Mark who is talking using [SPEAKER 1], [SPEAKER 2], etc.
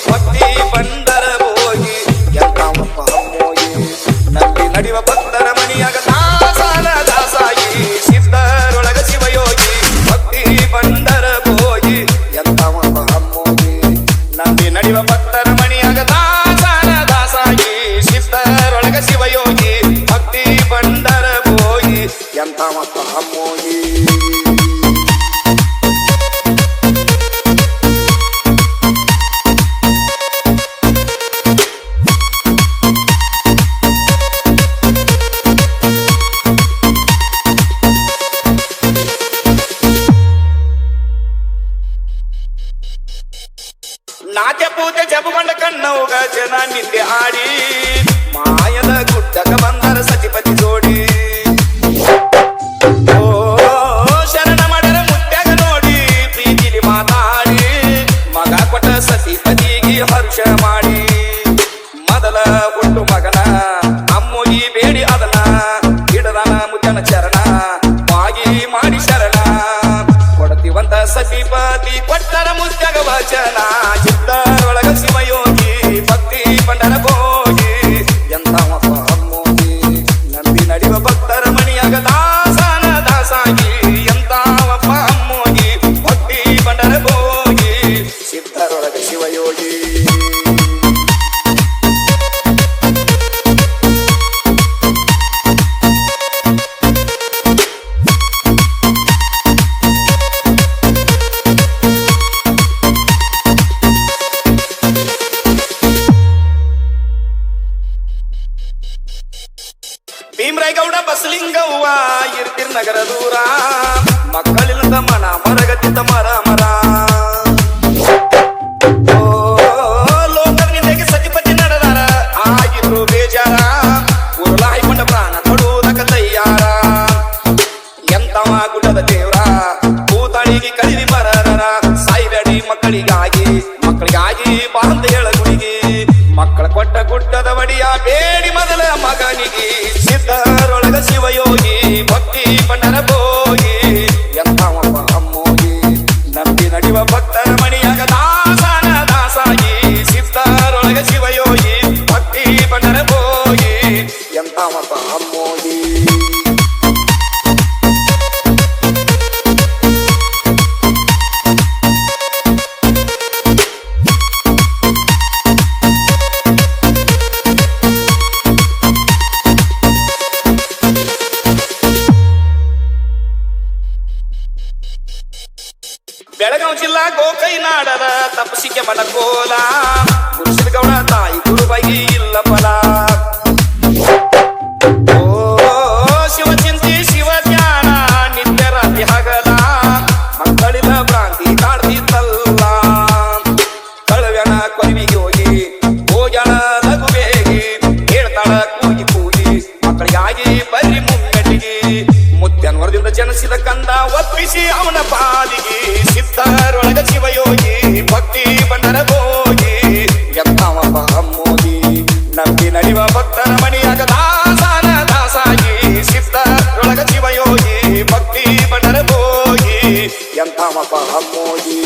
[SPEAKER 1] ಭಕ್ತಿ ಬಂದರ ಹೋಗಿ ಎಂತಾವಪ್ಪ ಅಮ್ಮೋಗಿ ನಂಬಿ ನಡೆಯುವ ಭಕ್ತರ ಮಣಿಯಾಗ ದಾಸನ ದಾಸಾಗಿ ಸಿದ್ಧರೊಳಗ ಶಿವಯೋಗಿ ಭಕ್ತಿ ಬಂದರ ಹೋಗಿ ಎಂತಾವಪ್ಪ ಅಮ್ಮೋಗಿ ನಂಬಿ ನಡೆಯುವ ಭಕ್ತರ ಮಣಿಯಾಗ ದಾಸನ ದಾಸಾಗಿ ಸಿದ್ಧರೊಳಗ ಶಿವಯೋಗಿ ಭಕ್ತಿ ಬಂದರ ಹೋಗಿ ಎಂತಾವಪ್ಪ ಅಮ್ಮೋಗಿ ನಾಟ್ಯ ಪೂಜೆ ಜಪಗೊಂಡ ಕಣ್ಣವುಗ ಜನ ನಿಂದೆ ಆಡಿ ಮಾಯದ ಗುಡ್ಡಕ ಬಂದರ ಸತಿಪತಿ ಜೋಡಿ ಓ ಶರಣ ಮಾಡರ ಮುತ್ಯಾಗ ನೋಡಿ ಪ್ರೀತಿಲಿ ಮಾತಾಡಿ ಮಗ ಕೊಟ್ಟ ಸತಿಪತಿಗೆ ಹರ್ಷ ಮಾಡಿ ಮೊದಲ ಹುಟ್ಟು ಮಗನ ಅಮ್ಮೋಗಿ ಬೇಡಿ ಅದನ ಹಿಡದನ ಮುದ್ದನ ಚರಣ ವಾಗಿ ಮಾಡಿ ಶರಣ ಕೊಡತಿವಂತ ಸತಿಪತಿ ಕೊಟ್ಟರ ಮುತ್ಯಾಗ ವಚನ ಸಿದ್ಧರೊಳಗ ಶಿವಯೋಗಿ ಭಕ್ತಿ ಬಂಡರ ಹೋಗಿ ಎಂತಾವಪ್ಪ ಅಮ್ಮೋಗಿ ನಂಬಿ ನಡೆಯುವ ಭಕ್ತರ ಮಣಿಯಾಗ ದಾಸನ ದಾಸಾಗಿ ಎಂತಾವಪ್ಪ ಅಮ್ಮೋಗಿ ಭಕ್ತಿ ಬಂಡರ ಹೋಗಿ ಸಿದ್ಧರೊಳಗ ಶಿವಯೋಗಿ ಭೀಮರಾಯಗೌಡ ಬಸಲಿಂಗವ್ವ ಇರ್ತಿರ್ ನಗರ ದೂರ ಮಕ್ಕಳಿಲ್ಲದ ಮನ ಮರಗತ್ತಿದ್ದ ಮರ ಮರ ಲೋಕನಿಂದೆಗೆ ಸತಿಪತಿ ನಡೆದಾರ ಆಗಿದ್ರು ಬೇಜಾರ ಉರುಳ ಹಾಯ್ಕೊಂಡ ಪ್ರಾಣ ಕೊಡುವುದಕ್ಕ ತಯ್ಯಾರ ಎಂತವ ಗುಡ್ಡದ ದೇವ್ರ ಕೂತಾಳಿಗೆ ಕಲಿವಿ ಬರರ ಸಾಯಿಬೇಡಿ ಮಕ್ಕಳಿಗಾಗಿ ಬಾಂಧ ಹೇಳ ಗುಡಿಗೆ ಮಕ್ಕಳ ಕೊಟ್ಟ ಗುಡ್ಡದ ಒಡಿಯ ಬೇಡಿ ಮೊದಲ ಮಗನಿಗೆ ಸಿದ್ಧರೊಳಗ ಶಿವಯೋಗಿ ಭಕ್ತಿ ಬಂಡರ ಹೋಗಿ ಎಂತಾವಪ್ಪ ಅಮ್ಮೋಗಿ ನಂಬಿ ನಡೆಯುವ ಭಕ್ತರ ಮಣಿಯಾಗ ದಾಸನ ದಾಸಾಗಿ ಸಿದ್ಧರೊಳಗ ಶಿವಯೋಗಿ ಭಕ್ತಿ ಬಂಡರ ಹೋಗಿ ಎಂತಾವಪ್ಪ ಅಮ್ಮೋಗಿ ಬೆಳಗಾವಿ ಜಿಲ್ಲಾ ಗೋಕೈನಾಡದ ತಪಸಿಕೆ ಮನಕೋಲ ಗುರುಸಿದಗೌಡ ತಾಯಿ ಗುರುಬಾಯಿ ಇಲ್ಲ ಫಲ ಓ ಶಿವಚಿಂತಿ ಶಿವ ಧ್ಯಾನ ನಿತ್ಯ ರಾತ್ರಿ ಹಗಲ ಮಕ್ಕಳಿನ ಭ್ರಾಂತಿ ಕಾಡ್ತಿದ್ದಲ್ಲ ಕಳವ್ಯಣ ಕೊರಿವಿಗೆ ಹೋಗ್ಯಾಳ ಲಘು ಬೇಗಿ ಹೇಳ್ತಾಳ ಕೂಗಿ ಕೂಗಿ ಮಕ್ಕಳಿಗಾಗಿ ಬರ್ರಿ ಮುಮ್ಮೆಟ್ಟಿಗೆ ಮುತ್ಯನ್ ವರದಿಂದ ಜನಿಸಿದ ಕಂದ ಒಪ್ಪಿಸಿ ಅವನ ಪಾಲಿಗೆ ಸಿದ್ಧರೊಳಗ ಶಿವಯೋಗಿ ಭಕ್ತಿ ಬಂಡರ ಹೋಗಿ ಎಂತಾವಪ್ಪ ಅಮ್ಮೋಗಿ ನಂಬಿ ನಡೆಯುವ ಭಕ್ತರ ಮಣಿಯಾಗ ದಾಸನ ದಾಸಾಗಿ ಸಿದ್ಧರೊಳಗ ಶಿವಯೋಗಿ ಭಕ್ತಿ ಬಂಡರ ಹೋಗಿ ಎಂತಾವಪ್ಪ ಅಮ್ಮೋಗಿ